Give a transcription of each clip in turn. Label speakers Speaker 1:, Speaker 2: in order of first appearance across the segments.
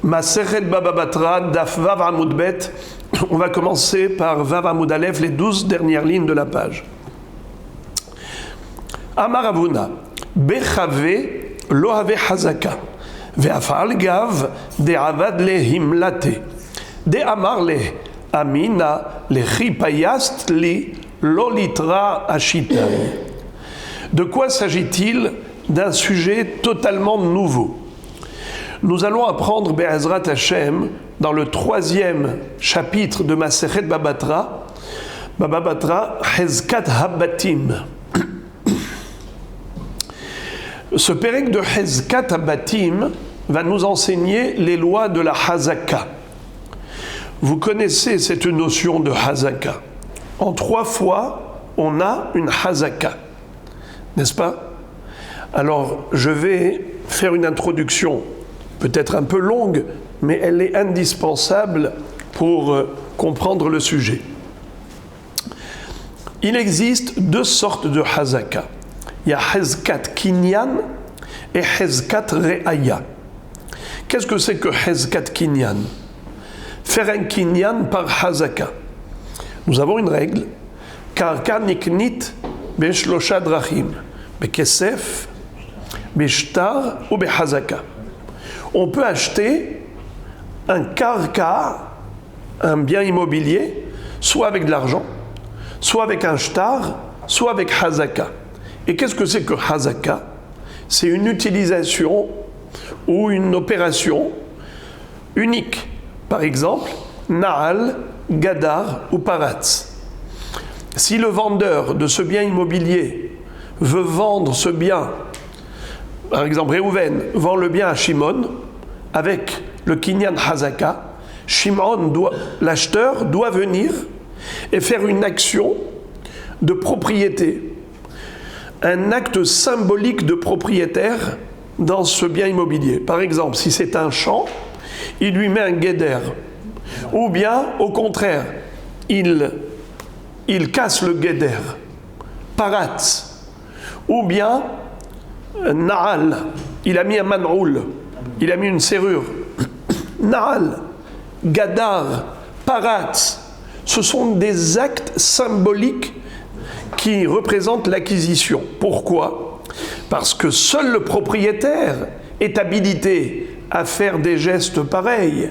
Speaker 1: Masechet Baba Batra, Daf Vav Amud Bet. On va commencer par Vav Amud Aleph, les 12 dernières lignes de la page. Amar Avuna, Bechave lo have hazaka, ve'afal gav de'avad le himlate, de'amar le amina le chipayast li lo litra ashitai. De quoi s'agit-il? D'un sujet totalement nouveau. Nous allons apprendre Be'ezrat Hashem dans le 3e chapitre de Masechet Baba Batra, Hezkat Habatim. Ce pérec de Hezkat Habatim va nous enseigner les lois de la Hazaka. Vous connaissez cette notion de Hazaka. En 3 fois, on a une Hazaka. N'est-ce pas? Alors, je vais faire une introduction, peut-être un peu longue, mais elle est indispensable pour comprendre le sujet. Il existe 2 sortes de Hazaka. Il y a Hezkat Kinyan et Hezkat Re'aya. Qu'est-ce que c'est que Hezkat Kinyan? Faire un Kinyan par Hazaka. Nous avons une règle. Karka niknit beshlosha drachim. Bekesef, beshtar ou behazaka. On peut acheter un karka, un bien immobilier, soit avec de l'argent, soit avec un shtar, soit avec hazaka. Et qu'est-ce que c'est que hazaka? C'est une utilisation ou une opération unique. Par exemple, Na'al, Gadar ou Paratz. Si le vendeur de ce bien immobilier veut vendre ce bien, par exemple Réhouven vend le bien à Shimon avec le Kinyan Hazaka, Shimon, l'acheteur, doit venir et faire une action de propriété, un acte symbolique de propriétaire dans ce bien immobilier. Par exemple, si c'est un champ, il lui met un guéder, ou bien au contraire, il casse le guéder, paratz, ou bien Na'al, il a mis un man'oul, il a mis une serrure. Na'al, Gadar, Paratz, ce sont des actes symboliques qui représentent l'acquisition. Pourquoi? Parce que seul le propriétaire est habilité à faire des gestes pareils.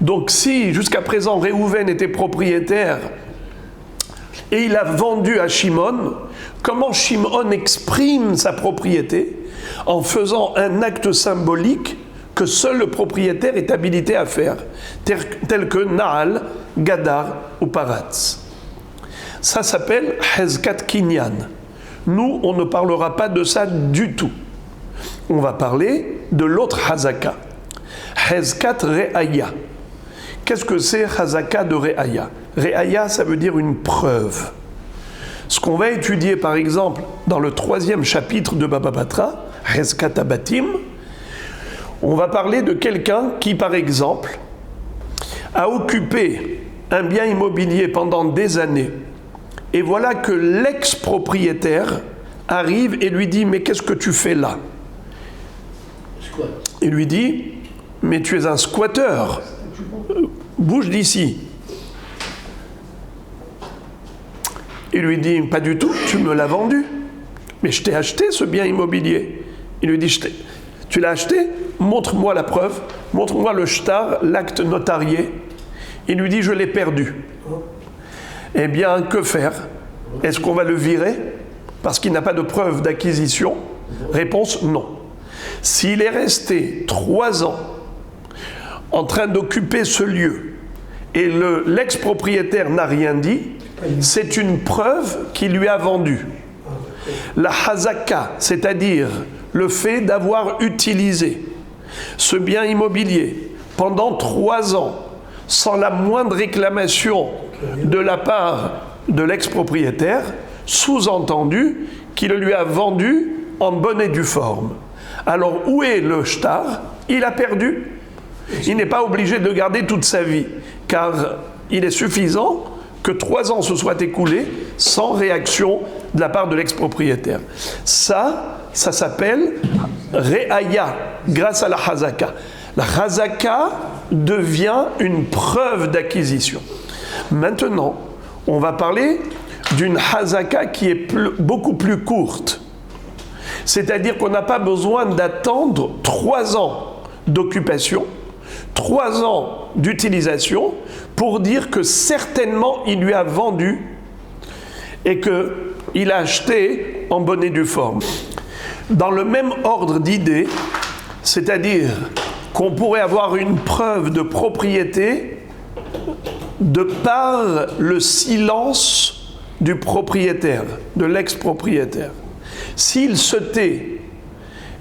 Speaker 1: Donc si jusqu'à présent Réhouven était propriétaire et il a vendu à Shimon, comment Shimon exprime sa propriété? En faisant un acte symbolique que seul le propriétaire est habilité à faire, tel que Na'al, Gadar ou Paratz. Ça s'appelle Hezkat Kinyan. Nous, on ne parlera pas de ça du tout. On va parler de l'autre Hazaka, Hezkat Re'aya. Qu'est-ce que c'est Hazaka de Re'aya? Re'aya, ça veut dire une preuve. Ce qu'on va étudier, par exemple, dans le 3e chapitre de Baba Batra, Hezkat Habatim, on va parler de quelqu'un qui, par exemple, a occupé un bien immobilier pendant des années, et voilà que l'ex-propriétaire arrive et lui dit « Mais qu'est-ce que tu fais là ?» Il lui dit « Mais tu es un squatteur, bouge d'ici. » Il lui dit « Pas du tout, tu me l'as vendu. Mais je t'ai acheté ce bien immobilier. » Il lui dit « Tu l'as acheté? Montre-moi la preuve, montre-moi le shtar, l'acte notarié. » Il lui dit « Je l'ai perdu. » Eh bien, que faire? Est-ce qu'on va le virer parce qu'il n'a pas de preuve d'acquisition? Réponse non. S'il est resté 3 ans en train d'occuper ce lieu et l'ex-propriétaire n'a rien dit, c'est une preuve qu'il lui a vendu. La hazaka, c'est-à-dire le fait d'avoir utilisé ce bien immobilier pendant 3 ans sans la moindre réclamation de la part de l'ex-propriétaire, sous-entendu qu'il lui a vendu en bonne et due forme. Alors où est le shtar? Il a perdu. Il n'est pas obligé de garder toute sa vie, car il est suffisant que 3 ans se soient écoulés sans réaction de la part de l'ex-propriétaire. Ça s'appelle Re'aya, grâce à la Hazaka. La chazaka devient une preuve d'acquisition. Maintenant, on va parler d'une chazaka qui est beaucoup plus courte. C'est-à-dire qu'on n'a pas besoin d'attendre 3 ans d'occupation, 3 ans d'utilisation pour dire que certainement il lui a vendu et qu'il a acheté en bonne et due forme. Dans le même ordre d'idées, c'est-à-dire qu'on pourrait avoir une preuve de propriété de par le silence du propriétaire, de l'ex-propriétaire. S'il se tait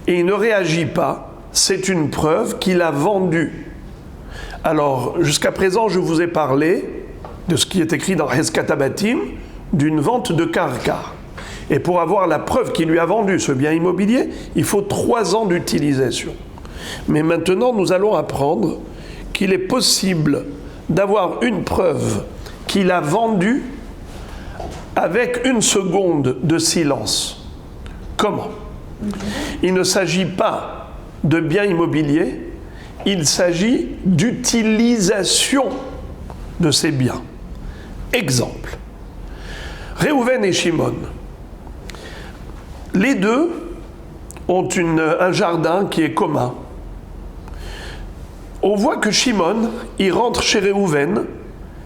Speaker 1: et il ne réagit pas, c'est une preuve qu'il a vendu. Alors, jusqu'à présent, je vous ai parlé de ce qui est écrit dans Hezkat Habatim, d'une vente de karka. Et pour avoir la preuve qu'il lui a vendu ce bien immobilier, il faut 3 ans d'utilisation. Mais maintenant, nous allons apprendre qu'il est possible d'avoir une preuve qu'il a vendu avec 1 seconde de silence. Comment ? Il ne s'agit pas de biens immobiliers, il s'agit d'utilisation de ces biens. Exemple, Réhouven et Shimon. Les deux ont un jardin qui est commun. On voit que Shimon, il rentre chez Réhouven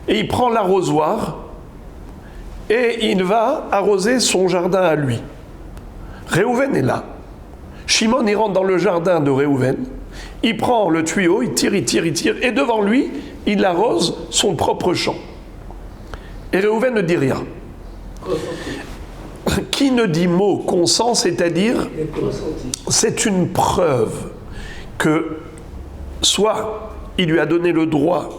Speaker 1: et il prend l'arrosoir et il va arroser son jardin à lui. Réhouven est là. Shimon, il rentre dans le jardin de Réhouven, il prend le tuyau, il tire, et devant lui, il arrose son propre champ. Et Réhouven ne dit rien. Qui ne dit mot consent, c'est-à-dire, c'est une preuve que soit il lui a donné le droit,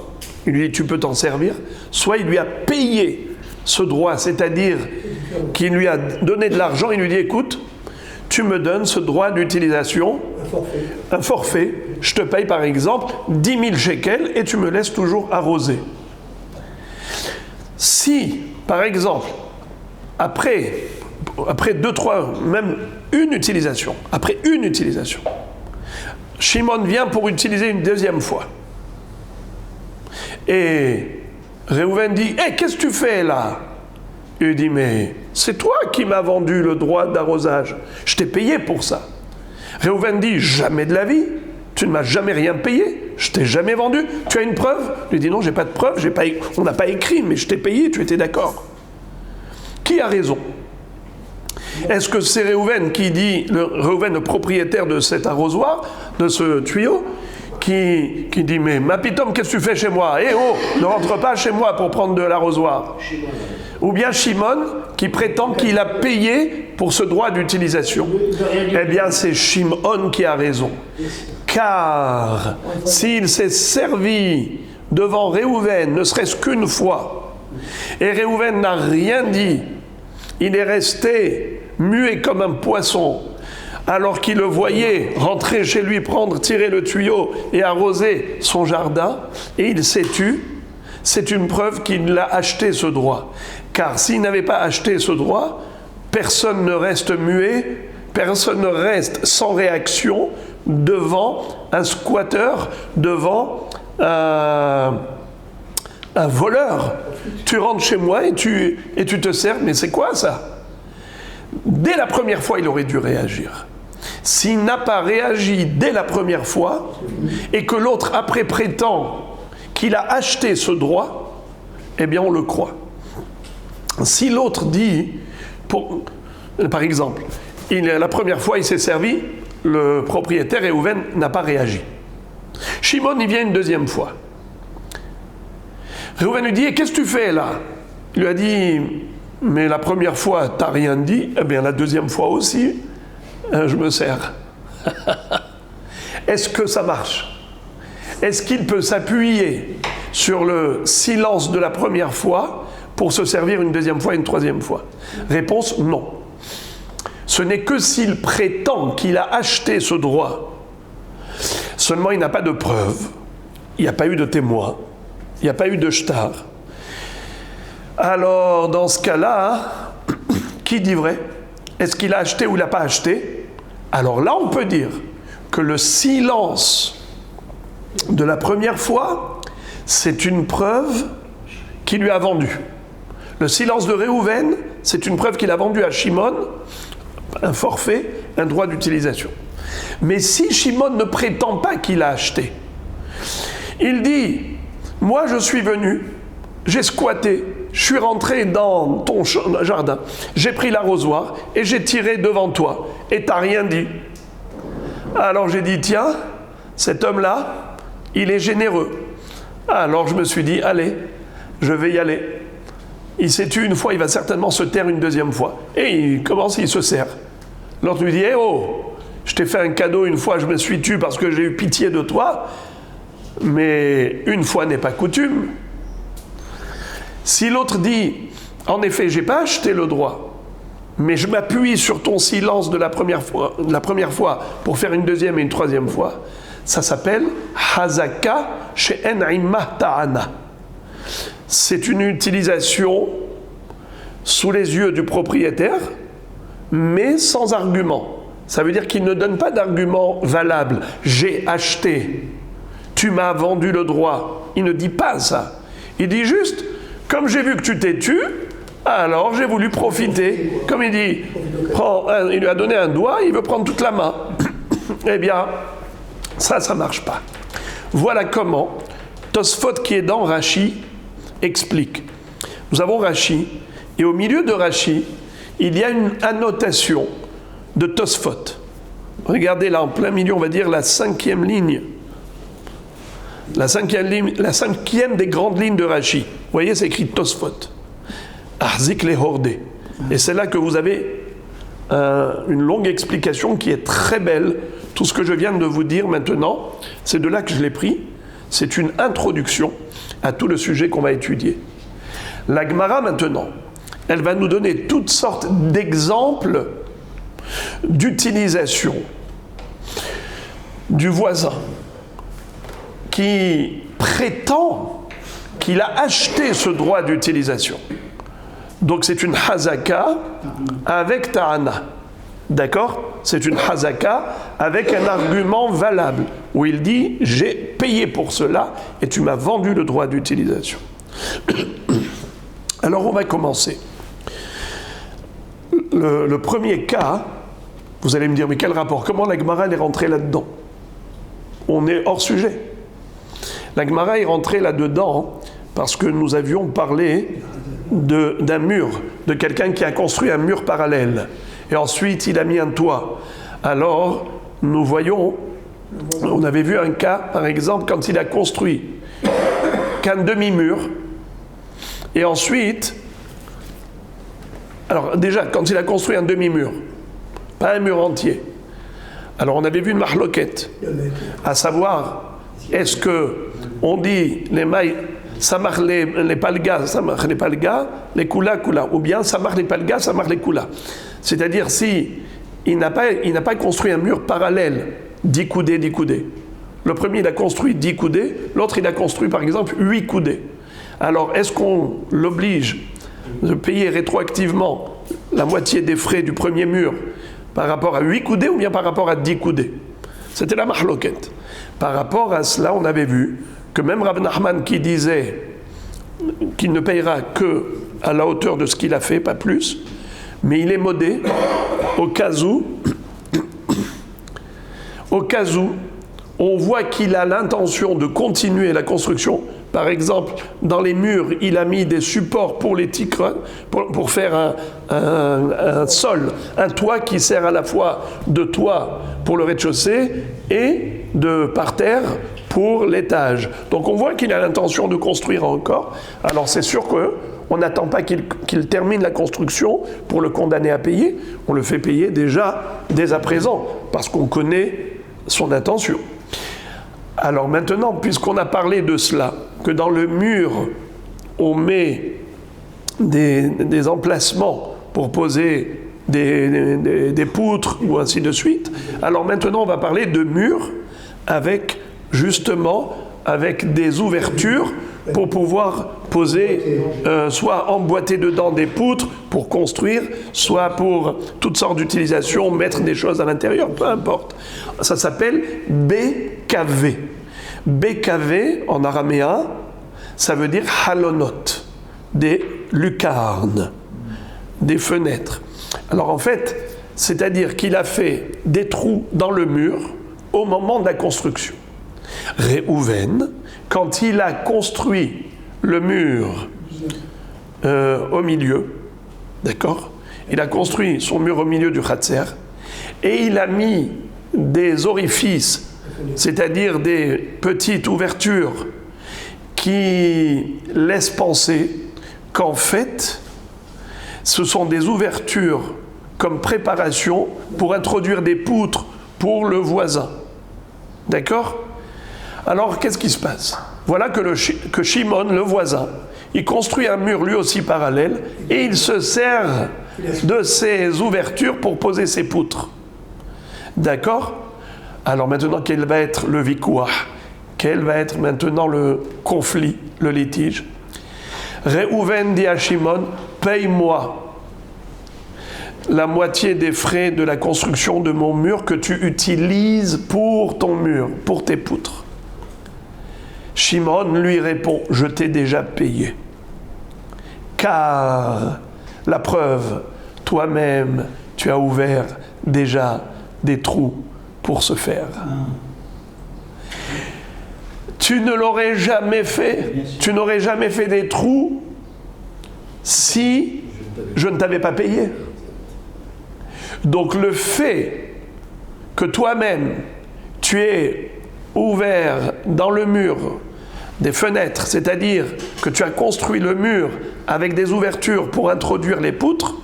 Speaker 1: il lui dit tu peux t'en servir, soit il lui a payé ce droit, c'est-à-dire qu'il lui a donné de l'argent, il lui dit écoute, tu me donnes ce droit d'utilisation, un forfait, je te paye par exemple 10 000 shekels et tu me laisses toujours arroser. Si, par exemple, après 2, 3, même une utilisation, Shimon vient pour utiliser une 2e fois. Et Réhouven dit « qu'est-ce que tu fais là ?» Il dit « Mais c'est toi qui m'as vendu le droit d'arrosage. Je t'ai payé pour ça. » Réhouven dit « Jamais de la vie. Tu ne m'as jamais rien payé. Je t'ai jamais vendu. Tu as une preuve ?» Il dit « Non, j'ai pas de preuve. On n'a pas écrit, mais je t'ai payé. Tu étais d'accord. » Qui a raison ? Est-ce que c'est Réhouven qui dit, Réhouven, le propriétaire de cet arrosoir, de ce tuyau, qui dit « Mais ma pitome, qu'est-ce que tu fais chez moi ? Ne rentre pas chez moi pour prendre de l'arrosoir. » Ou bien Shimon, qui prétend qu'il a payé pour ce droit d'utilisation. Eh bien, c'est Shimon qui a raison. Car s'il s'est servi devant Réhouven, ne serait-ce qu'une fois, et Réhouven n'a rien dit, il est resté muet comme un poisson, alors qu'il le voyait rentrer chez lui, tirer le tuyau et arroser son jardin, et il s'est tu, c'est une preuve qu'il a acheté ce droit. Car s'il n'avait pas acheté ce droit, personne ne reste muet, personne ne reste sans réaction devant un squatteur, devant un voleur. Tu rentres chez moi et tu te sers, mais c'est quoi ça ? Dès la première fois, il aurait dû réagir. S'il n'a pas réagi dès la première fois, et que l'autre après prétend qu'il a acheté ce droit, eh bien on le croit. Si l'autre dit, par exemple, la première fois il s'est servi, le propriétaire Réhouven n'a pas réagi. Shimon, il vient une 2e fois. Réhouven lui dit, qu'est-ce que tu fais là ? Il lui a dit, mais la première fois, tu n'as rien dit, eh bien la 2e fois aussi, je me sers. Est-ce que ça marche ? Est-ce qu'il peut s'appuyer sur le silence de la première fois pour se servir une 2e fois et une 3e fois ? Réponse, non. Ce n'est que s'il prétend qu'il a acheté ce droit. Seulement, il n'a pas de preuve. Il n'y a pas eu de témoin. Il n'y a pas eu de shtar. Alors, dans ce cas-là, qui dit vrai ? Est-ce qu'il a acheté ou il n'a pas acheté ? Alors là, on peut dire que le silence de la première fois, c'est une preuve qu'il lui a vendue. Le silence de Réhouven, c'est une preuve qu'il a vendue à Shimon, un forfait, un droit d'utilisation. Mais si Shimon ne prétend pas qu'il a acheté, il dit, moi je suis venu, j'ai squatté, je suis rentré dans ton jardin, j'ai pris l'arrosoir et j'ai tiré devant toi et t'as rien dit. Alors j'ai dit, tiens, cet homme-là, il est généreux. Alors je me suis dit, allez, je vais y aller. Il s'est tué une fois, il va certainement se taire une deuxième fois. Et il commence, il se sert. L'autre lui dit, eh oh, je t'ai fait un cadeau une fois, je me suis tué parce que j'ai eu pitié de toi, mais une fois n'est pas coutume. Si l'autre dit, en effet, j'ai pas acheté le droit, mais je m'appuie sur ton silence de la première fois pour faire une deuxième et une troisième fois, ça s'appelle Hazaka she'en imma ta'ana. C'est une utilisation sous les yeux du propriétaire, mais sans argument. Ça veut dire qu'il ne donne pas d'argument valable. J'ai acheté, tu m'as vendu le droit. Il ne dit pas ça. Il dit juste, comme j'ai vu que tu t'es tu, alors j'ai voulu profiter. Comme il dit, il lui a donné un doigt, il veut prendre toute la main. Eh bien, ça ne marche pas. Voilà comment Tosfot, qui est dans Rashi, explique. Nous avons Rashi, et au milieu de Rashi, il y a une annotation de Tosfot. Regardez là, en plein milieu, on va dire la cinquième ligne. La cinquième des grandes lignes de Rashi. Vous voyez, c'est écrit Tosfot. Arzik le hordé. Et c'est là que vous avez une longue explication qui est très belle. Tout ce que je viens de vous dire maintenant, c'est de là que je l'ai pris. C'est une introduction à tout le sujet qu'on va étudier. La Gemara, maintenant, elle va nous donner toutes sortes d'exemples d'utilisation du voisin qui prétend qu'il a acheté ce droit d'utilisation. Donc c'est une hazaka avec ta'ana. D'accord ? C'est une hazaka avec un argument valable, où il dit « j'ai payé pour cela et tu m'as vendu le droit d'utilisation ». Alors on va commencer. Le premier cas, vous allez me dire « mais quel rapport ? Comment la Gemara est rentrée là-dedans ?» On est hors sujet. La Gemara est rentrée là-dedans parce que nous avions parlé d'un mur, de quelqu'un qui a construit un mur parallèle. Et ensuite, il a mis un toit. Alors, nous voyons, on avait vu un cas, par exemple, quand il a construit qu'un demi-mur. Et ensuite, alors déjà, quand il a construit un demi-mur, pas un mur entier. Alors, on avait vu une mahloquette, à savoir, est-ce que on dit les mailles, ça marche les palgas, ça marche les palgas, les kula, kula, ou bien ça marche les palgas, ça marche les kula. C'est-à-dire, si il n'a pas construit un mur parallèle, 10 coudées, 10 coudées. Le premier, il a construit 10 coudées, l'autre, il a construit, par exemple, 8 coudées. Alors, est-ce qu'on l'oblige de payer rétroactivement la moitié des frais du premier mur par rapport à 8 coudées ou bien par rapport à 10 coudées? C'était la mahloquette. Par rapport à cela, on avait vu que même Rav Nachman qui disait qu'il ne payera que à la hauteur de ce qu'il a fait, pas plus, mais il est modé au cas où on voit qu'il a l'intention de continuer la construction. Par exemple, dans les murs, il a mis des supports pour les tikras, pour faire un sol, un toit qui sert à la fois de toit pour le rez-de-chaussée et de parterre pour l'étage. Donc on voit qu'il a l'intention de construire encore. Alors c'est sûr qu'on n'attend pas qu'il termine la construction pour le condamner à payer. On le fait payer déjà, dès à présent, parce qu'on connaît son intention. Alors maintenant, puisqu'on a parlé de cela, que dans le mur, on met des emplacements pour poser des poutres ou ainsi de suite, alors maintenant on va parler de murs avec des ouvertures pour pouvoir poser, soit emboîter dedans des poutres pour construire, soit pour toutes sortes d'utilisations, mettre des choses à l'intérieur, peu importe. Ça s'appelle BKV. BKV en araméen, ça veut dire halonot, des lucarnes, des fenêtres. Alors en fait, c'est-à-dire qu'il a fait des trous dans le mur au moment de la construction. Réhouven, quand il a construit le mur au milieu, d'accord ? Il a construit son mur au milieu du Khatser et il a mis des orifices, c'est-à-dire des petites ouvertures qui laissent penser qu'en fait, ce sont des ouvertures comme préparation pour introduire des poutres pour le voisin. D'accord ? Alors, qu'est-ce qui se passe ? Voilà que Shimon, le voisin, il construit un mur lui aussi parallèle et il se sert de ces ouvertures pour poser ses poutres. D'accord ? Alors maintenant, quel va être le vikouah ? Quel va être maintenant le conflit, le litige ? Réhouven dit à Shimon, paye-moi la moitié des frais de la construction de mon mur que tu utilises pour ton mur, pour tes poutres. Shimon lui répond, je t'ai déjà payé. Car la preuve, toi-même, tu as ouvert déjà des trous pour se faire. Tu ne l'aurais jamais fait, tu n'aurais jamais fait des trous si je ne t'avais pas payé. Donc le fait que toi-même, tu aies ouvert dans le mur des fenêtres, c'est-à-dire que tu as construit le mur avec des ouvertures pour introduire les poutres,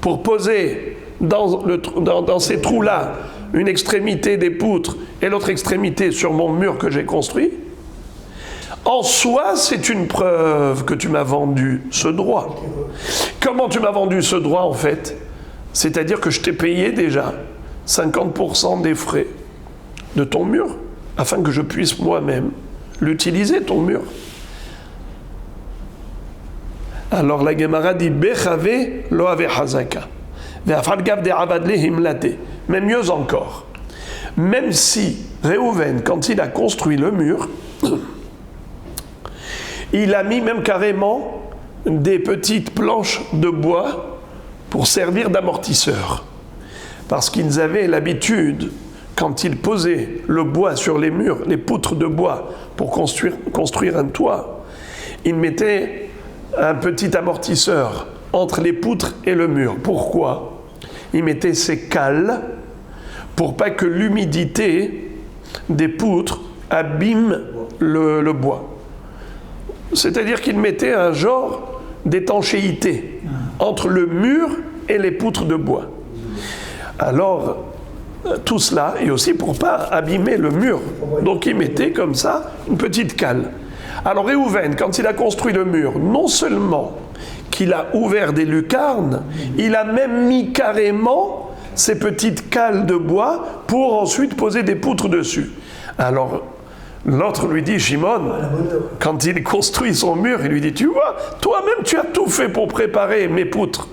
Speaker 1: pour poser dans ces trous-là une extrémité des poutres et l'autre extrémité sur mon mur que j'ai construit, en soi, c'est une preuve que tu m'as vendu ce droit. Comment tu m'as vendu ce droit, en fait ? C'est-à-dire que je t'ai payé déjà 50% des frais de ton mur, afin que je puisse moi-même l'utiliser, ton mur. Alors la Gemara dit Bechave lo ave hazaka. Mais mieux encore, même si Réhouven, quand il a construit le mur, il a mis même carrément des petites planches de bois pour servir d'amortisseur. Parce qu'ils avaient l'habitude, quand ils posaient le bois sur les murs, les poutres de bois pour construire un toit, ils mettaient un petit amortisseur entre les poutres et le mur. Pourquoi ? Ils mettaient ces cales pour pas que l'humidité des poutres abîme le bois. C'est-à-dire qu'ils mettaient un genre d'étanchéité entre le mur et les poutres de bois. Alors, tout cela, et aussi pour pas abîmer le mur. Donc ils mettaient comme ça une petite cale. Alors Réhouven, quand il a construit le mur, non seulement qu'il a ouvert des lucarnes, il a même mis carrément ces petites cales de bois pour ensuite poser des poutres dessus. Alors l'autre lui dit, Shimon, quand il construit son mur, il lui dit, tu vois, toi-même tu as tout fait pour préparer mes poutres,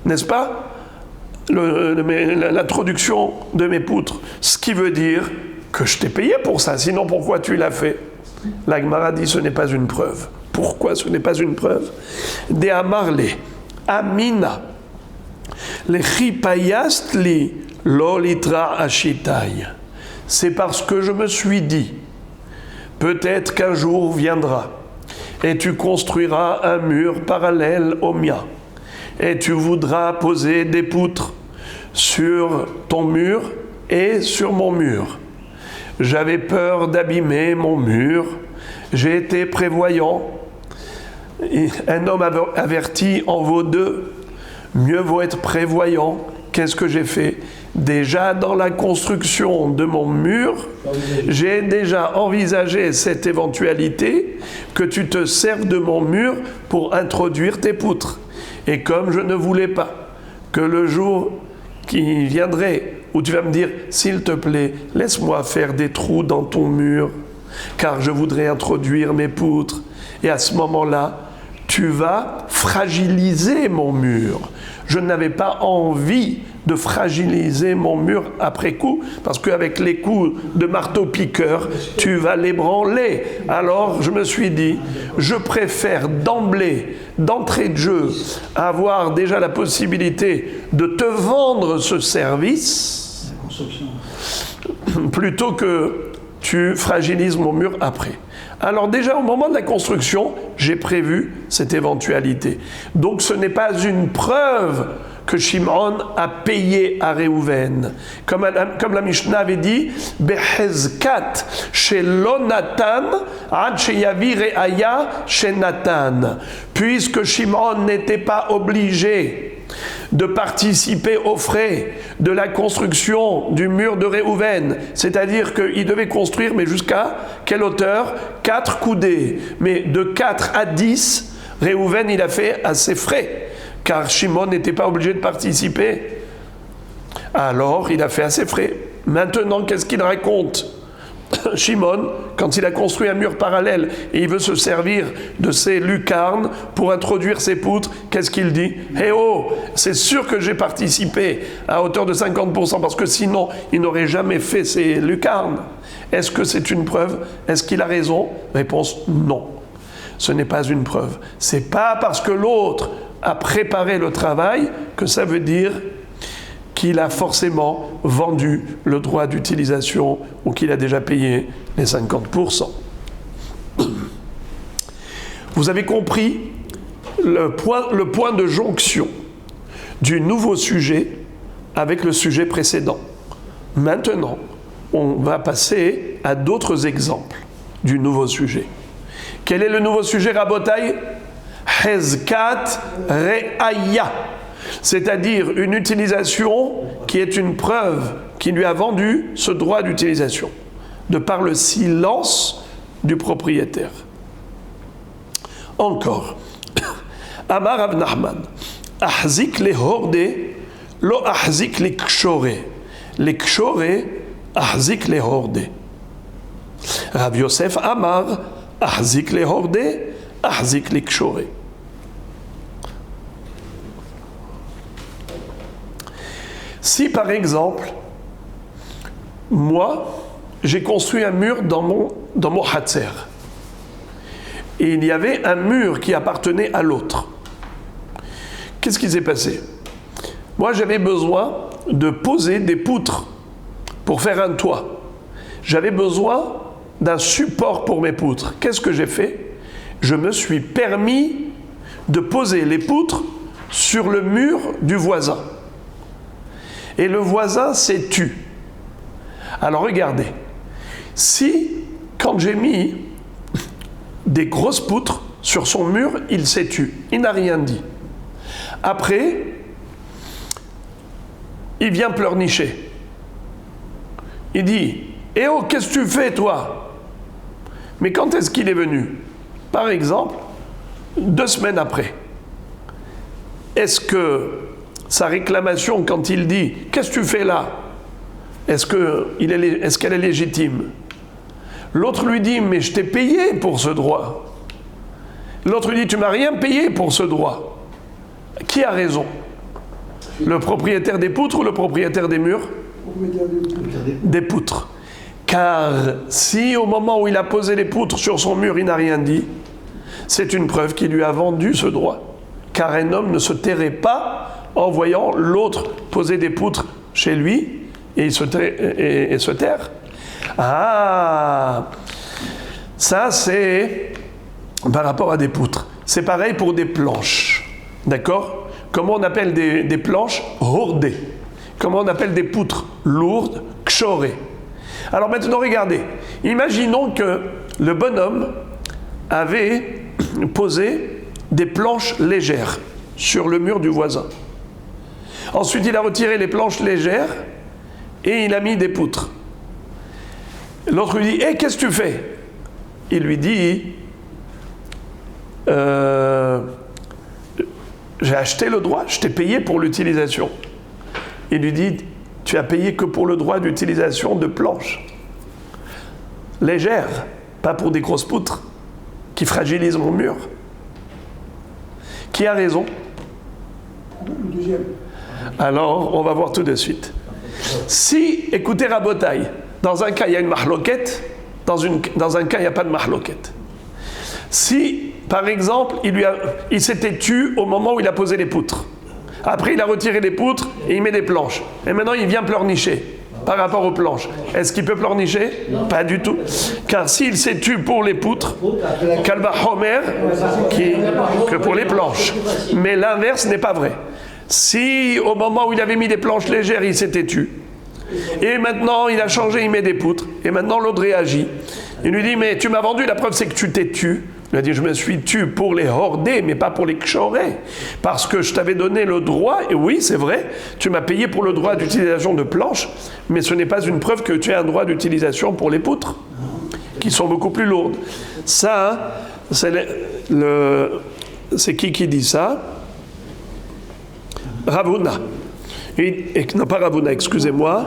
Speaker 1: n'est-ce pas ? L'introduction de mes poutres, ce qui veut dire que je t'ai payé pour ça, sinon pourquoi tu l'as fait ? La Gemara dit ce n'est pas une preuve. Pourquoi ce n'est pas une preuve ? De amarle, amina, le chipayastli lolitra ashitai. C'est parce que je me suis dit, peut-être qu'un jour viendra et tu construiras un mur parallèle au mien. Et tu voudras poser des poutres sur ton mur et sur mon mur. J'avais peur d'abîmer mon mur. J'ai été prévoyant. Un homme averti en vaut deux. Mieux vaut être prévoyant. Qu'est-ce que j'ai fait ? Déjà dans la construction de mon mur, j'ai déjà envisagé cette éventualité que tu te serves de mon mur pour introduire tes poutres. Et comme je ne voulais pas que le jour qui viendrait où tu vas me dire « S'il te plaît, laisse-moi faire des trous dans ton mur, car je voudrais introduire mes poutres. » Et à ce moment-là, tu vas fragiliser mon mur. Je n'avais pas envie de fragiliser mon mur après coup, parce qu'avec les coups de marteau-piqueur, tu vas l'ébranler. Alors je me suis dit, je préfère d'entrée de jeu, avoir déjà la possibilité de te vendre ce service, plutôt que tu fragilises mon mur après. Alors déjà, au moment de la construction, j'ai prévu cette éventualité. Donc ce n'est pas une preuve que Shimon a payé à Réhouven. Comme la Mishnah avait dit, « Behezkat shelo Natan ad sheyavi re'aya she Natan » puisque Shimon n'était pas obligé de participer aux frais de la construction du mur de Réhouven. C'est-à-dire qu'il devait construire, mais jusqu'à quelle hauteur ? 4 coudées. Mais de 4 à 10, Réhouven, il a fait à ses frais, car Shimon n'était pas obligé de participer. Alors, il a fait à ses frais. Maintenant, qu'est-ce qu'il raconte ? Shimon, quand il a construit un mur parallèle et il veut se servir de ses lucarnes pour introduire ses poutres, qu'est-ce qu'il dit ? Eh oh, c'est sûr que j'ai participé à hauteur de 50% parce que sinon, il n'aurait jamais fait ses lucarnes. Est-ce que c'est une preuve ? Est-ce qu'il a raison ? Réponse non. Ce n'est pas une preuve. C'est pas parce que l'autre a préparé le travail que ça veut dire qu'il a forcément vendu le droit d'utilisation ou qu'il a déjà payé les 50%. Vous avez compris le point de jonction du nouveau sujet avec le sujet précédent. Maintenant, on va passer à d'autres exemples du nouveau sujet. Quel est le nouveau sujet, Rabotai ? Hezkat Re'aya. C'est-à-dire une utilisation qui est une preuve qui lui a vendu ce droit d'utilisation, de par le silence du propriétaire. Encore, Amar Rav Nachman, Ahzik le horde, lo ahzik le kshore. Le kshore, ahzik le horde. Rav Yosef Amar, Ahzik le horde, ahzik le kshore. Si par exemple, moi, j'ai construit un mur dans mon hatzer, et il y avait un mur qui appartenait à l'autre, qu'est-ce qui s'est passé ? Moi, j'avais besoin de poser des poutres pour faire un toit. J'avais besoin d'un support pour mes poutres. Qu'est-ce que j'ai fait ? Je me suis permis de poser les poutres sur le mur du voisin. Et le voisin s'est tu. Alors regardez, si quand j'ai mis des grosses poutres sur son mur, il s'est tu, il n'a rien dit. Après, il vient pleurnicher. Il dit, « Eh oh, qu'est-ce que tu fais toi ?» Mais quand est-ce qu'il est venu ? Par exemple, 2 semaines après. Est-ce que sa réclamation, quand il dit « Qu'est-ce que tu fais là ?» est-ce qu'elle est légitime ? L'autre lui dit « Mais je t'ai payé pour ce droit. » L'autre lui dit « Tu m'as rien payé pour ce droit. » Qui a raison ? Le propriétaire des poutres ou le propriétaire des murs ? Des poutres. Car si au moment où il a posé les poutres sur son mur, il n'a rien dit, c'est une preuve qu'il lui a vendu ce droit. Car un homme ne se tairait pas en voyant l'autre poser des poutres chez lui et se taire. Ah, ça c'est par rapport à des poutres. C'est pareil pour des planches. D'accord ? Comment on appelle des planches ? Hordées. Comment on appelle des poutres lourdes ? Kshoré. Alors maintenant, regardez. Imaginons que le bonhomme avait posé des planches légères sur le mur du voisin. Ensuite, il a retiré les planches légères et il a mis des poutres. L'autre lui dit « Hé, qu'est-ce que tu fais ?» Il lui dit « J'ai acheté le droit, je t'ai payé pour l'utilisation. » Il lui dit « Tu as payé que pour le droit d'utilisation de planches légères, pas pour des grosses poutres qui fragilisent mon mur. » Qui a raison ?
Speaker 2: Le deuxième.
Speaker 1: Alors, on va voir tout de suite. Si, écoutez Rabotaï, dans un cas, il y a une mahloquette, dans un cas, il n'y a pas de mahloquette. Si, par exemple, il s'était tu au moment où il a posé les poutres. Après, il a retiré les poutres et il met des planches. Et maintenant, il vient pleurnicher par rapport aux planches. Est-ce qu'il peut pleurnicher? Pas du tout. Car s'il s'est tu pour les poutres, Kalba Homer, que pour les planches. Mais l'inverse n'est pas vrai. Si, au moment où il avait mis des planches légères, il s'était tu, et maintenant, il a changé, il met des poutres, et maintenant, l'autre réagit. Il lui dit, mais tu m'as vendu, la preuve, c'est que tu t'es tu. Il a dit, je me suis tu pour les hordés, mais pas pour les kshorés. Parce que je t'avais donné le droit, et oui, c'est vrai, tu m'as payé pour le droit d'utilisation de planches, mais ce n'est pas une preuve que tu as un droit d'utilisation pour les poutres, qui sont beaucoup plus lourdes. Ça, c'est qui dit ça? Ravuna. Non, pas Ravuna, excusez-moi.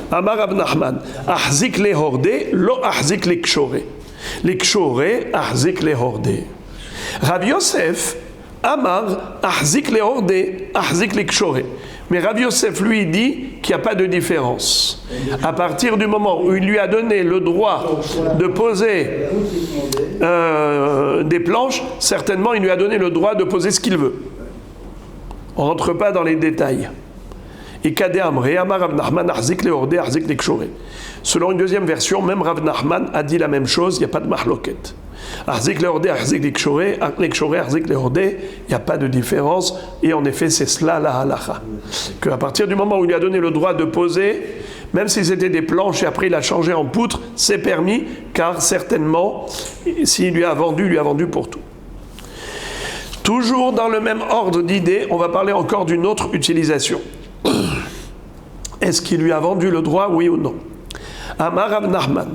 Speaker 1: Amar Rab Nachman. Ahzik le hordé, lo ahzik le kshoré. Les kshoré, ahzik le hordé. Rav Yosef, Amar, ahzik le hordé, ahzik le kshoré. Mais Rav Yosef, lui, dit qu'il n'y a pas de différence. À partir du moment où il lui a donné le droit de poser des planches, certainement, il lui a donné le droit de poser ce qu'il veut. On ne rentre pas dans les détails. Et selon une deuxième version, même Rav Nachman a dit la même chose, il n'y a pas de mahloket. Il n'y a pas de différence, et en effet, c'est cela la halacha. Qu'à partir du moment où il lui a donné le droit de poser, même si c'était des planches et après il a changé en poutre, c'est permis, car certainement, s'il lui a vendu pour tout. Toujours dans le même ordre d'idées, on va parler encore d'une autre utilisation. Est-ce qu'il lui a vendu le droit, oui ou non? Amar Rav Nachman,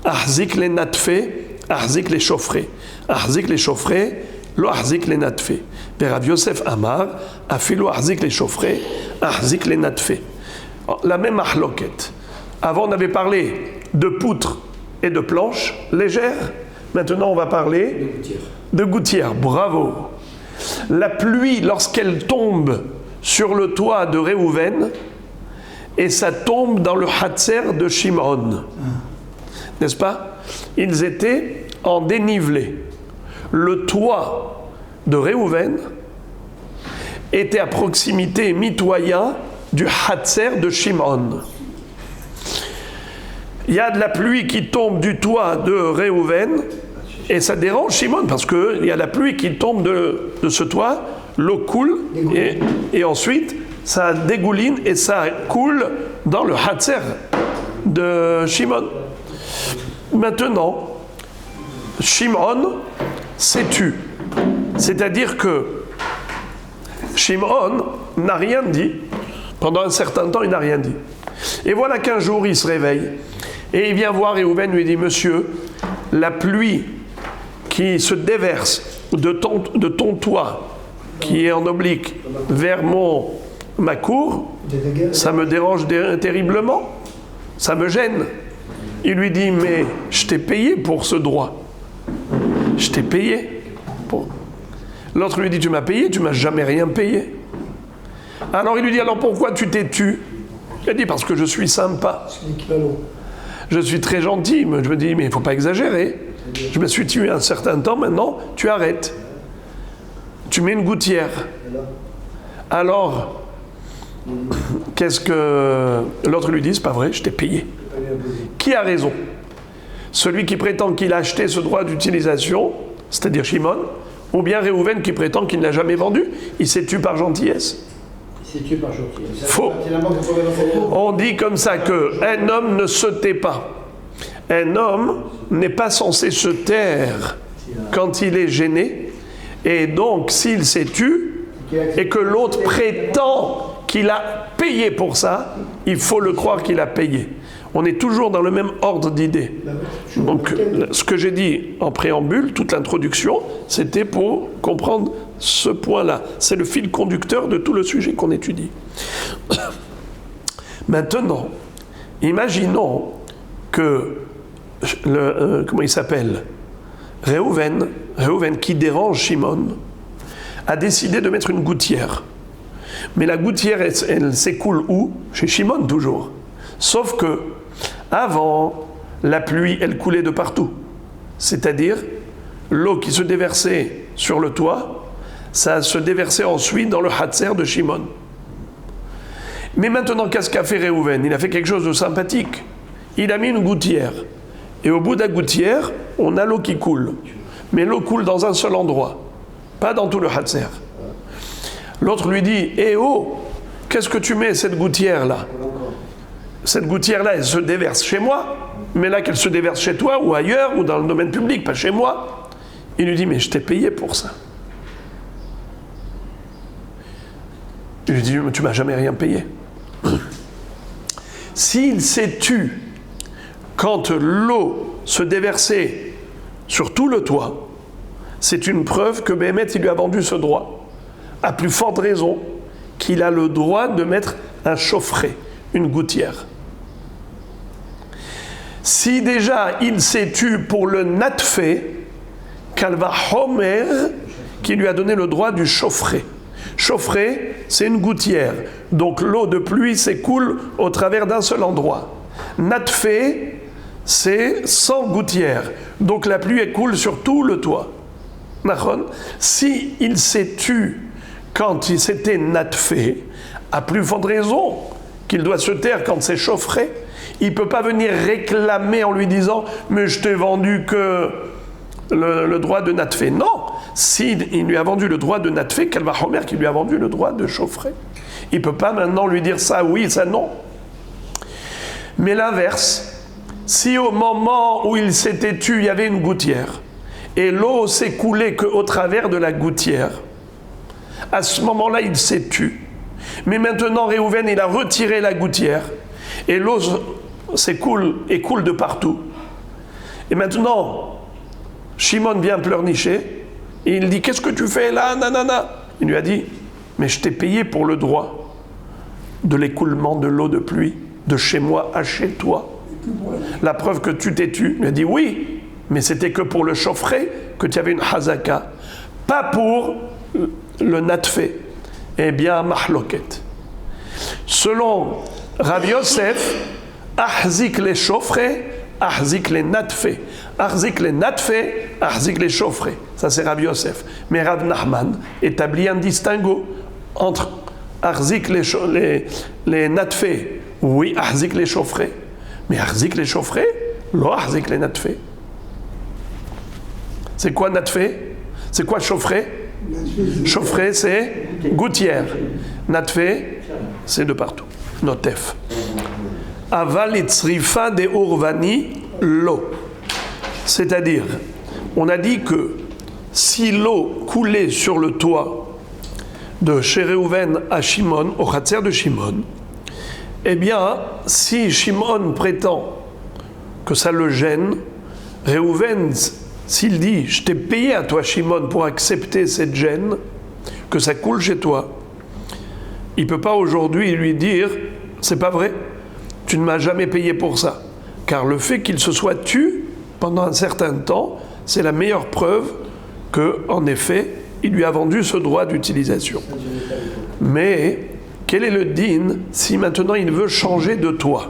Speaker 1: ahzik le natfe, ahzik le chauffré. Ahzik le chauffré, lo ahzik le natfe. Rav Yosef Amar, afilo ahzik le chauffré, ahzik le natfe. La même mahloket. Avant, on avait parlé de poutres et de planches légères. Maintenant, on va parler de gouttières. Bravo. La pluie, lorsqu'elle tombe sur le toit de Réhouven, et ça tombe dans le Hatzer de Shimon. N'est-ce pas? Ils étaient en dénivelé. Le toit de Réhouven était à proximité mitoyen du Hatzer de Shimon. Il y a de la pluie qui tombe du toit de Réhouven, et ça dérange Shimon, parce qu'il y a la pluie qui tombe de ce toit, l'eau coule, et ensuite, ça dégouline et ça coule dans le Hatzer de Shimon. Maintenant, Shimon s'est tu. C'est-à-dire que Shimon n'a rien dit. Pendant un certain temps, il n'a rien dit. Et voilà qu'un jour, il se réveille. Et il vient voir Réhouven, lui dit, monsieur, la pluie qui se déverse de ton toit, qui est en oblique, vers ma cour, ça me dérange terriblement, ça me gêne. Il lui dit, mais je t'ai payé pour ce droit. Je t'ai payé. L'autre lui dit, tu m'as payé, tu m'as jamais rien payé. Alors il lui dit, alors pourquoi tu t'es tu? Il a dit, parce que je suis sympa. Je suis très gentil. Je me dis, mais il ne faut pas exagérer. Je me suis tué un certain temps, maintenant, tu arrêtes. Tu mets une gouttière. Alors, qu'est-ce que l'autre lui dit? C'est pas vrai, je t'ai payé. Qui a raison? Celui qui prétend qu'il a acheté ce droit d'utilisation, c'est-à-dire Shimon, ou bien Réhouven qui prétend qu'il ne l'a jamais vendu? Il s'est tué par gentillesse. Il s'est tué par gentillesse. Faux. On dit comme ça qu'un homme ne se tait pas. Un homme n'est pas censé se taire quand il est gêné. Et donc, s'il s'est tu, et que l'autre prétend qu'il a payé pour ça, il faut le croire qu'il a payé. On est toujours dans le même ordre d'idées. Donc, ce que j'ai dit en préambule, toute l'introduction, c'était pour comprendre ce point-là. C'est le fil conducteur de tout le sujet qu'on étudie. Maintenant, imaginons que comment il s'appelle? Réhouven qui dérange Shimon, a décidé de mettre une gouttière. Mais la gouttière, elle s'écoule où? Chez Shimon toujours. Sauf que, avant, la pluie, elle coulait de partout. C'est-à-dire, l'eau qui se déversait sur le toit, ça se déversait ensuite dans le Hatzer de Shimon. Mais maintenant, qu'est-ce qu'a fait Réhouven? Il a fait quelque chose de sympathique. Il a mis une gouttière. Et au bout de la gouttière, on a l'eau qui coule. Mais l'eau coule dans un seul endroit, pas dans tout le Hatzer. L'autre lui dit, eh oh, qu'est-ce que tu mets cette gouttière-là? Cette gouttière-là, elle se déverse chez moi, mais là qu'elle se déverse chez toi, ou ailleurs, ou dans le domaine public, pas chez moi. Il lui dit, mais je t'ai payé pour ça. Il lui dit, tu m'as jamais rien payé. S'il s'est tu quand l'eau se déversait sur tout le toit, c'est une preuve que Béhémet, il lui a vendu ce droit. À plus forte raison qu'il a le droit de mettre un chaufferet, une gouttière. Si déjà il s'est tu pour le natfé, Kalva Homer, qui lui a donné le droit du chaufferet. Chaufferet, c'est une gouttière. Donc l'eau de pluie s'écoule au travers d'un seul endroit. Natfé, c'est sans gouttière. Donc la pluie écoule sur tout le toit. Si il s'est tu quand il s'était natfé, à plus forte raison qu'il doit se taire quand c'est chaufferet, il ne peut pas venir réclamer en lui disant « mais je t'ai vendu que le droit de natfé ». Non, s'il lui a vendu le droit de natfé, Kalva Homer qui lui a vendu le droit de chaufferet. Il ne peut pas maintenant lui dire ça oui, ça non. Mais l'inverse, si au moment où il s'était tu, il y avait une gouttière, et l'eau s'écoulait qu'au travers de la gouttière, à ce moment-là, il s'est tu. Mais maintenant, Réhouven, il a retiré la gouttière, et l'eau s'écoule et coule de partout. Et maintenant, Shimon vient pleurnicher, et il dit, qu'est-ce que tu fais là, nanana? Il lui a dit, mais je t'ai payé pour le droit de l'écoulement de l'eau de pluie, de chez moi à chez toi. La preuve que tu t'es tu. Il a dit, oui, mais c'était que pour le chaufferet que tu avais une hazaka, pas pour le natfé. Eh bien, mahloket. Selon Rav Yosef, ahzik les chaufferets, ahzik les natfé. Ahzik les natfé, ahzik les chaufferets. Ça, c'est Rav Yosef. Mais Rav Nachman établit un distinguo entre ahzik les natfé, oui, ahzik les chaufferets. Mais ahzik les chaufferets, lo ahzik les natfé. C'est quoi natfé? C'est quoi chaufferet? Chaufferet, c'est gouttière. Natfé, c'est de partout. Notef. Aval itzrifa de urvani l'eau. C'est-à-dire, on a dit que si l'eau coulait sur le toit de chez Réhouven à Shimon, au Hatzer de Shimon, eh bien, si Shimon prétend que ça le gêne, Réhouven, s'il dit « je t'ai payé à toi, Shimon, pour accepter cette gêne, que ça coule chez toi », il ne peut pas aujourd'hui lui dire « c'est pas vrai, tu ne m'as jamais payé pour ça ». Car le fait qu'il se soit tu pendant un certain temps, c'est la meilleure preuve qu'en effet, il lui a vendu ce droit d'utilisation. Mais quel est le din si maintenant il veut changer de toit?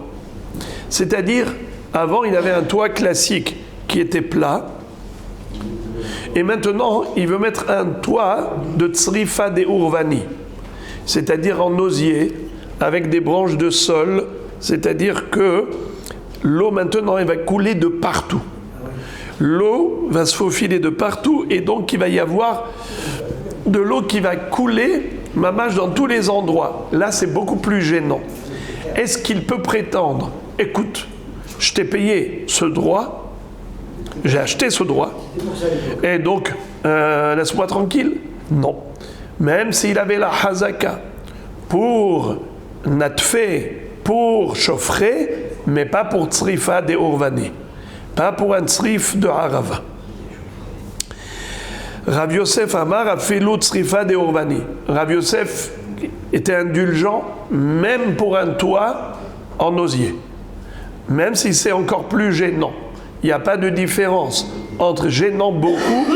Speaker 1: C'est-à-dire, avant il avait un toit classique qui était plat, et maintenant il veut mettre un toit de tsrifa de urvani, c'est-à-dire en osier, avec des branches de sol, c'est-à-dire que l'eau maintenant elle va couler de partout. L'eau va se faufiler de partout, et donc il va y avoir de l'eau qui va couler mamache dans tous les endroits. Là, c'est beaucoup plus gênant. Est-ce qu'il peut prétendre, écoute, je t'ai payé ce droit, j'ai acheté ce droit, et donc, laisse-moi tranquille? Non. Même s'il avait la hazaka pour natfé, pour chaufferet, mais pas pour tsrifa de urvani, pas pour un tsrif de harava. Rav Yosef Amar a fait l'autre tsrifa de urvani. Rav Yosef était indulgent même pour un toit en osier, même si c'est encore plus gênant. Il n'y a pas de différence entre gênant beaucoup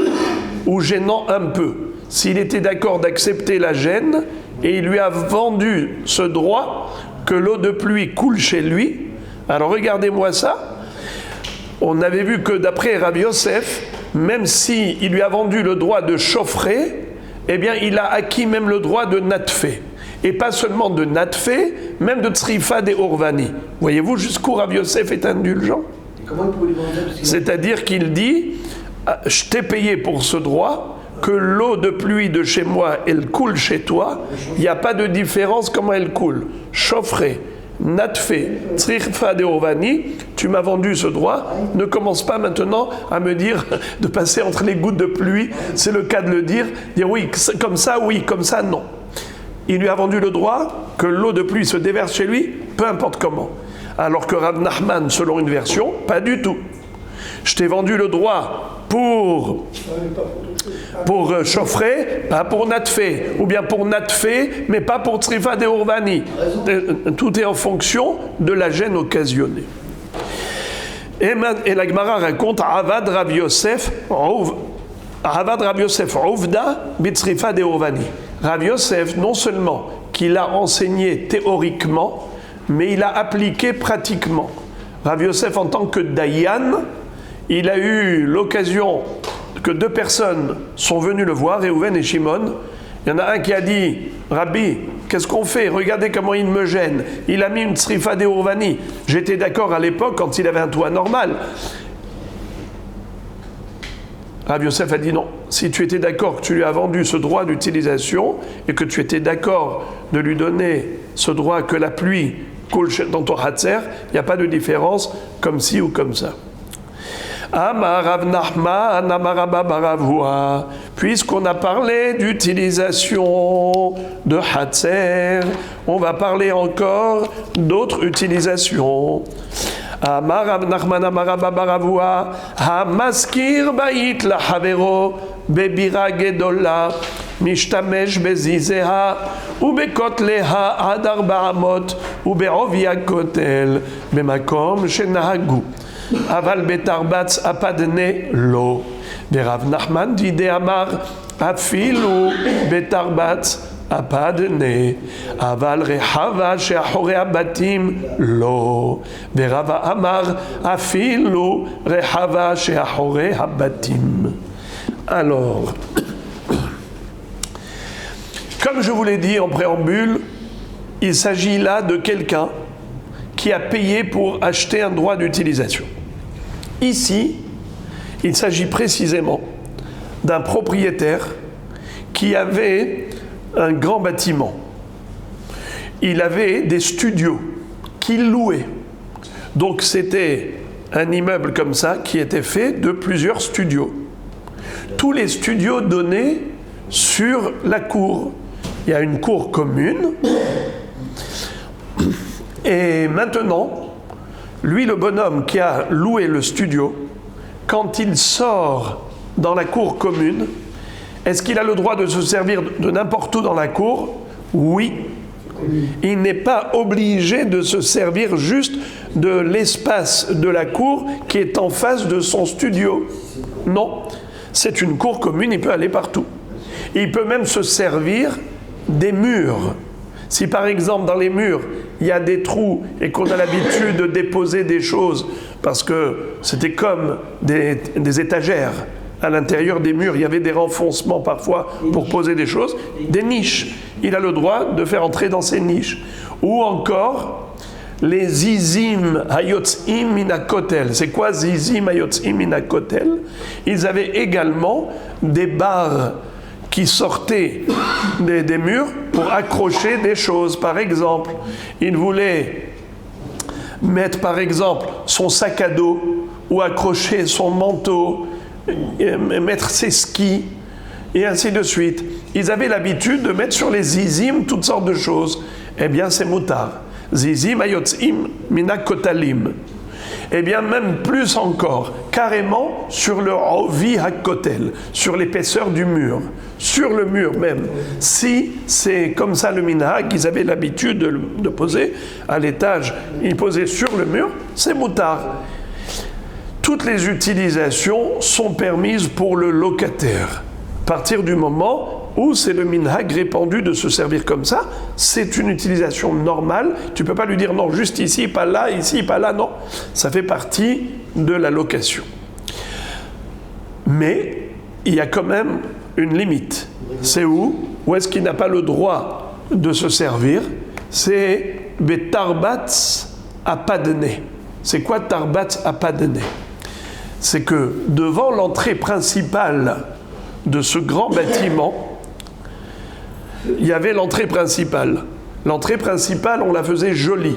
Speaker 1: ou gênant un peu. S'il était d'accord d'accepter la gêne, et il lui a vendu ce droit que l'eau de pluie coule chez lui. Alors regardez-moi ça. On avait vu que d'après Rabbi Yosef, même s'il lui a vendu le droit de chauffer, eh bien il a acquis même le droit de natfé. Et pas seulement de natfé, même de tsrifa des orvani. Voyez-vous jusqu'où Rabbi Yosef est indulgent.
Speaker 2: Comment il pouvait les vendre?
Speaker 1: C'est-à-dire qu'il dit, je t'ai payé pour ce droit, que l'eau de pluie de chez moi, elle coule chez toi, il n'y a pas de différence comment elle coule. Chaufferé, natfé, tsrifa de orvani, tu m'as vendu ce droit, ne commence pas maintenant à me dire de passer entre les gouttes de pluie, c'est le cas de le dire oui, comme ça, non. Il lui a vendu le droit que l'eau de pluie se déverse chez lui, peu importe comment. Alors que Rav Nachman, selon une version, pas du tout. Je t'ai vendu le droit pour chauffer, pas pour natfé, ou bien pour natfé, mais pas pour tsrifa de orvani. Tout est en fonction de la gêne occasionnée. Et la Gemara raconte Avad Rav Yosef Ovda bitsrifa de orvani. Rav Yosef, non seulement qu'il a enseigné théoriquement, mais il a appliqué pratiquement. Rav Yosef, en tant que Dayan, il a eu l'occasion que deux personnes sont venues le voir, Réhouven et Shimon. Il y en a un qui a dit, Rabbi, qu'est-ce qu'on fait? Regardez comment il me gêne. Il a mis une tsrifa de orvani. J'étais d'accord à l'époque quand il avait un toit normal. Rav Yosef a dit non. Si tu étais d'accord que tu lui as vendu ce droit d'utilisation et que tu étais d'accord de lui donner ce droit que la pluie coule dans ton hatzer, il n'y a pas de différence comme ci ou comme ça. Puisqu'on a parlé d'utilisation de hatzer, on va parler encore d'autres utilisations. Amar Rav Nachman Amar Rabba Baravua Hamaskir Bait Lahavero Bebira Gedola Mishtamesh Bezizeha Ubekotleha Ad 400 Ubeovi Kotel Bemakom Shenahagu Aval Betarbatz Apadne Lo Verav Nachman Dide Amar Afilu Betarbatz Apadne, aval rehava she'achorei habatim lo, verava amar afilu rehava she'achorei habatim. Alors, comme je vous l'ai dit en préambule, il s'agit là de quelqu'un qui a payé pour acheter un droit d'utilisation. Ici, il s'agit précisément d'un propriétaire qui avait un grand bâtiment. Il avait des studios qu'il louait. Donc c'était un immeuble comme ça qui était fait de plusieurs studios. Tous les studios donnaient sur la cour. Il y a une cour commune. Et maintenant, lui, le bonhomme qui a loué le studio, quand il sort dans la cour commune, est-ce qu'il a le droit de se servir de n'importe où dans la cour? Oui. Il n'est pas obligé de se servir juste de l'espace de la cour qui est en face de son studio. Non. C'est une cour commune, il peut aller partout. Il peut même se servir des murs. Si par exemple dans les murs, il y a des trous et qu'on a l'habitude de déposer des choses, parce que c'était comme des étagères, à l'intérieur des murs, il y avait des renfoncements parfois pour poser des choses, des niches. Il a le droit de faire entrer dans ces niches. Ou encore, les zizim hayotzim minakotel. C'est quoi zizim hayotzim minakotel? Ils avaient également des barres qui sortaient des murs pour accrocher des choses. Par exemple, il voulait mettre par exemple son sac à dos ou accrocher son manteau, mettre ses skis et ainsi de suite. Ils avaient l'habitude de mettre sur les zizim toutes sortes de choses. Eh bien c'est moutar. Zizim ayotzim minakotalim. Eh bien même plus encore, carrément sur le ovi hakotel, sur l'épaisseur du mur, sur le mur même. Si c'est comme ça le minhag qu'ils avaient l'habitude de poser à l'étage, ils posaient sur le mur, c'est moutar. Toutes les utilisations sont permises pour le locataire, à partir du moment ou c'est le minhag répandu de se servir comme ça, c'est une utilisation normale. Tu ne peux pas lui dire non, juste ici, pas là, non. Ça fait partie de la location. Mais il y a quand même une limite. C'est où est-ce qu'il n'a pas le droit de se servir? C'est Betarbatz Apadne. C'est quoi Tarbatz Apadne? C'est que devant l'entrée principale de ce grand bâtiment, il y avait l'entrée principale. L'entrée principale, on la faisait jolie.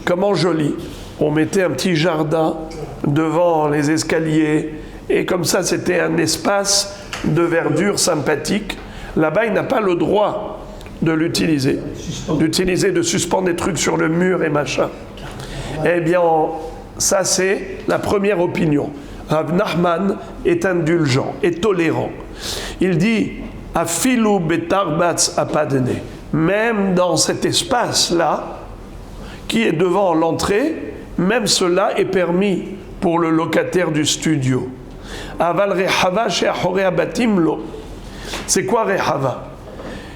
Speaker 1: Comment jolie? On mettait un petit jardin devant les escaliers, et comme ça, c'était un espace de verdure sympathique. Là-bas, il n'a pas le droit de l'utiliser. De suspendre des trucs sur le mur et machin. Eh bien, ça, c'est la première opinion. Rav Nachman est indulgent, est tolérant. Il dit Afilu betarbatz apadne. Même dans cet espace-là, qui est devant l'entrée, même cela est permis pour le locataire du studio. Aval rehava she'achorei habatim lo. C'est quoi rehava?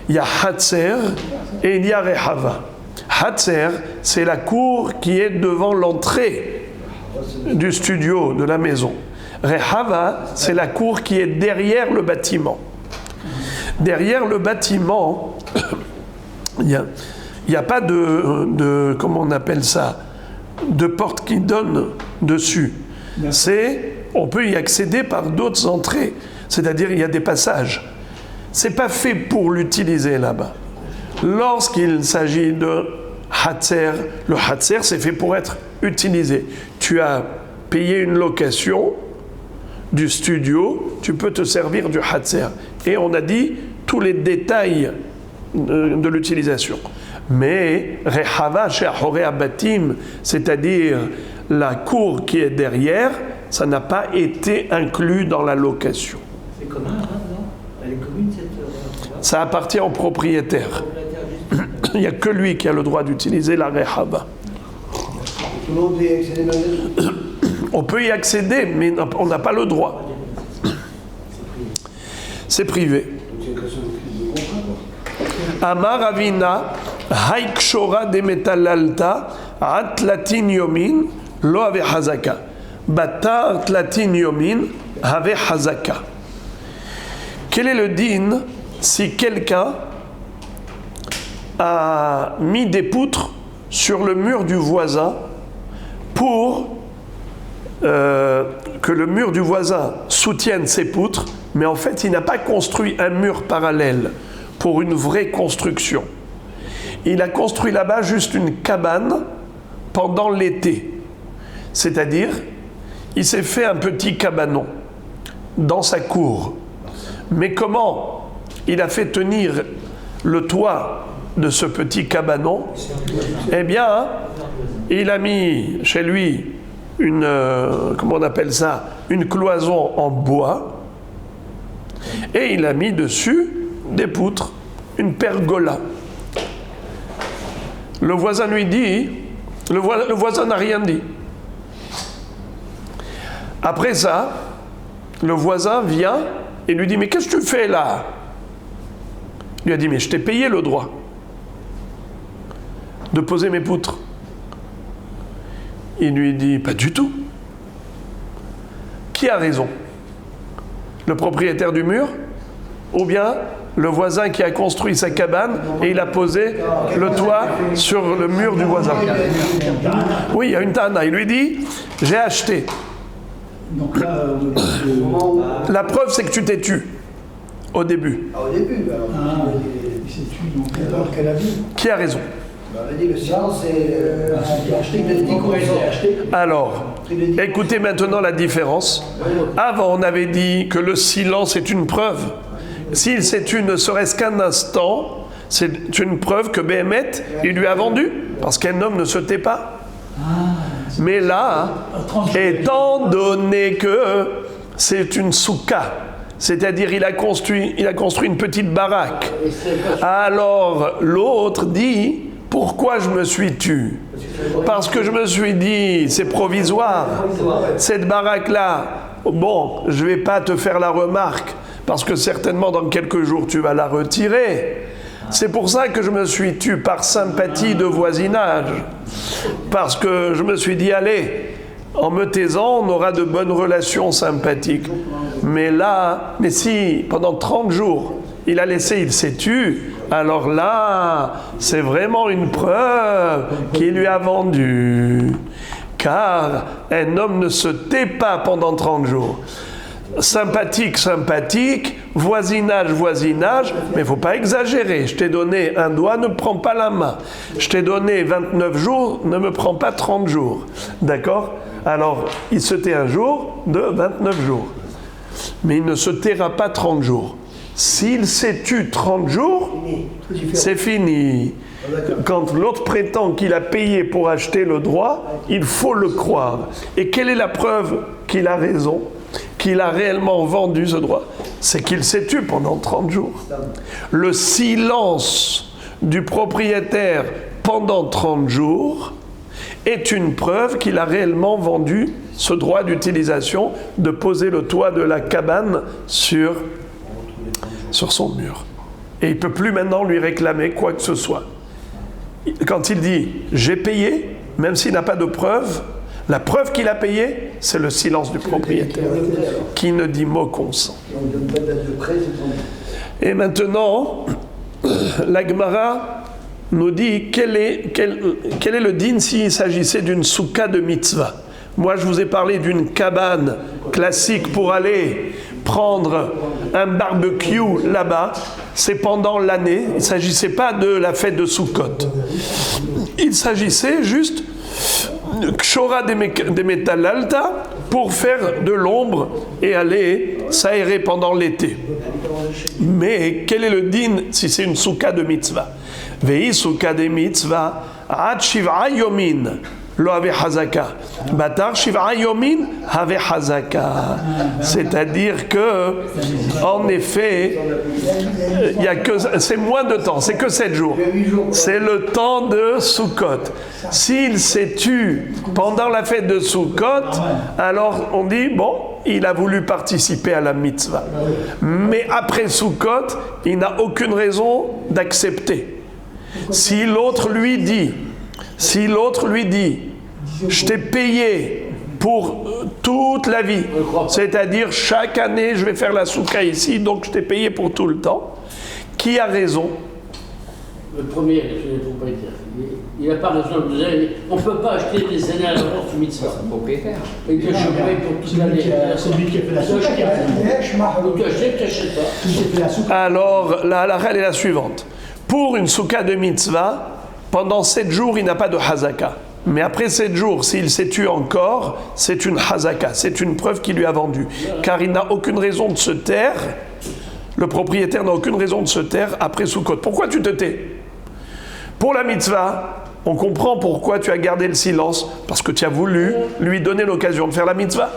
Speaker 1: Il y a hatzer et il y a rehava. Hatzer, c'est la cour qui est devant l'entrée du studio, de la maison. Rehava, c'est la cour qui est derrière le bâtiment. Derrière le bâtiment, il n'y a pas de comment on appelle ça, de porte qui donne dessus. On peut y accéder par d'autres entrées, c'est-à-dire il y a des passages. C'est pas fait pour l'utiliser là-bas. Lorsqu'il s'agit de hatzer, le hatzer c'est fait pour être utilisé. Tu as payé une location du studio, tu peux te servir du hatzer. Et on a dit tous les détails de l'utilisation. Mais rehava she'achorei habatim, c'est-à-dire la cour qui est derrière, ça n'a pas été inclus dans la location.
Speaker 2: C'est commun, hein, non? Elle est commune cette.
Speaker 1: Ça appartient au propriétaire. Il n'y a que lui qui a le droit d'utiliser la rehava.
Speaker 3: Tout le monde peut y accéder maintenant?
Speaker 1: On peut y accéder, mais on n'a pas le droit. C'est privé.
Speaker 3: C'est une question de contrat.
Speaker 1: Amar Avina, Haikshora de Metalalta, Atlatin Yomin, Lo Ave Hazaka. Bata Atlatin Yomin, Ave Hazaka. Quel est le din si quelqu'un a mis des poutres sur le mur du voisin pour que le mur du voisin soutienne ses poutres, mais en fait il n'a pas construit un mur parallèle pour une vraie construction. Il a construit là-bas juste une cabane pendant l'été. C'est-à-dire, il s'est fait un petit cabanon dans sa cour. Mais comment il a fait tenir le toit de ce petit cabanon? Eh bien, il a mis chez lui une, comment on appelle ça, une cloison en bois, et il a mis dessus des poutres, une pergola. Le voisin lui dit, le voisin n'a rien dit. Après ça, le voisin vient et lui dit, mais qu'est-ce que tu fais là? Il lui a dit, mais je t'ai payé le droit de poser mes poutres. Il lui dit, pas du tout. Qui a raison? Le propriétaire du mur ou bien le voisin qui a construit sa cabane et il a posé le toit sur le mur du voisin? Oui, il y a une tana. Il lui dit, j'ai acheté.
Speaker 3: Donc là,
Speaker 1: La preuve, c'est que tu t'es tu au début.
Speaker 3: au début, alors.
Speaker 4: Il s'est tué, donc
Speaker 3: Alors qu'elle a vu.
Speaker 1: Qui a raison?
Speaker 3: On avait dit le silence, c'est acheté, il a dit qu'on avait acheté.
Speaker 1: Alors, écoutez maintenant la différence. Avant, on avait dit que le silence est une preuve. S'il s'est tu ne serait-ce qu'un instant, c'est une preuve que Béhémet, il lui a vendu, parce qu'un homme ne se tait pas. Mais là, étant donné que c'est une soukha, c'est-à-dire il a construit une petite baraque, alors l'autre dit, pourquoi je me suis tu? Parce que je me suis dit, c'est provisoire. Cette baraque-là, bon, je ne vais pas te faire la remarque, parce que certainement dans quelques jours tu vas la retirer. C'est pour ça que je me suis tu par sympathie de voisinage. Parce que je me suis dit, allez, en me taisant, on aura de bonnes relations sympathiques. Mais là, mais si pendant 30 jours, il a laissé, il s'est tu, alors là, c'est vraiment une preuve qu'il lui a vendu. Car un homme ne se tait pas pendant 30 jours. Sympathique, sympathique, voisinage, voisinage, mais il ne faut pas exagérer. Je t'ai donné un doigt, ne prends pas la main. Je t'ai donné 29 jours, ne me prends pas 30 jours. D'accord ? Alors, il se tait un jour de 29 jours. Mais il ne se taira pas 30 jours. S'il s'est tu 30 jours, c'est fini. Quand l'autre prétend qu'il a payé pour acheter le droit, il faut le croire. Et quelle est la preuve qu'il a raison ? Qu'il a réellement vendu ce droit, c'est qu'il s'est tu pendant 30 jours. Le silence du propriétaire pendant 30 jours est une preuve qu'il a réellement vendu ce droit d'utilisation de poser le toit de la cabane sur son mur. Et il ne peut plus maintenant lui réclamer quoi que ce soit. Quand il dit « j'ai payé », même s'il n'a pas de preuve, la preuve qu'il a payé, c'est le silence du propriétaire, qui ne dit mot consent. Et maintenant, la Gemara nous dit quel est le din s'il s'agissait d'une soukha de mitzvah. Moi, je vous ai parlé d'une cabane classique pour aller prendre un barbecue là-bas. C'est pendant l'année. Il ne s'agissait pas de la fête de Sukkot. Il s'agissait juste Kshora des métalalta pour faire de l'ombre et aller s'aérer pendant l'été. Mais quel est le din si c'est une soukha de mitzvah? Vei soukha de mitzvah ad shiv'a yomin lo ave hazaka batar shiv'a yomin ave hazaka. C'est-à-dire que en effet il y a que c'est moins de temps, c'est que 7 jours. C'est le temps de Sukkot. S'il s'est tu pendant la fête de Sukkot, alors on dit bon, il a voulu participer à la mitzvah. Mais après Sukkot, il n'a aucune raison d'accepter. Si l'autre lui dit, je t'ai payé pour toute la vie, c'est-à-dire chaque année je vais faire la soukha ici, donc je t'ai payé pour tout le temps, qui a raison?
Speaker 4: Le premier, le propriétaire. Il n'a pas raison de dire, on ne peut pas acheter des années à l'avance du mitzvah.
Speaker 2: C'est le propriétaire.
Speaker 4: Et que je paye pour toute l'année.
Speaker 3: C'est lui qui a fait la soukha.
Speaker 4: Donc tu achètes, tu n'achètes pas.
Speaker 1: Alors, la halakha est la suivante. Pour une soukha de mitzvah, pendant 7 jours, il n'a pas de hazaka. Mais après 7 jours, s'il s'est tué encore, c'est une hazaka, c'est une preuve qu'il lui a vendu. Car il n'a aucune raison de se taire, le propriétaire n'a aucune raison de se taire après Sukkot. Pourquoi tu te tais? Pour la mitzvah, on comprend pourquoi tu as gardé le silence, parce que tu as voulu lui donner l'occasion de faire la mitzvah.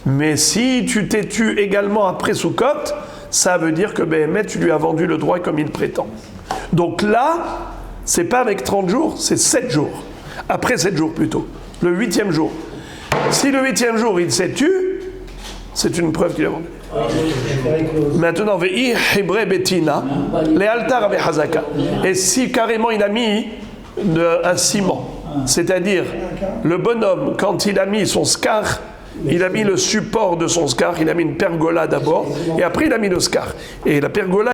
Speaker 1: Mais si tu t'es tu également après Sukkot, ça veut dire que Béhémet, tu lui as vendu le droit comme il prétend. Donc là, c'est pas avec 30 jours, c'est 7 jours. Après 7 jours plutôt, le 8e jour. Si le 8e jour il s'est tu, c'est une preuve qu'il a vendu. Maintenant, ve'i hibre betina, les altar avec hazaka. Et si carrément il a mis un ciment, c'est-à-dire le bonhomme, quand il a mis son scar, il a mis le support de son scar, il a mis une pergola d'abord, et après il a mis le scar. Et la pergola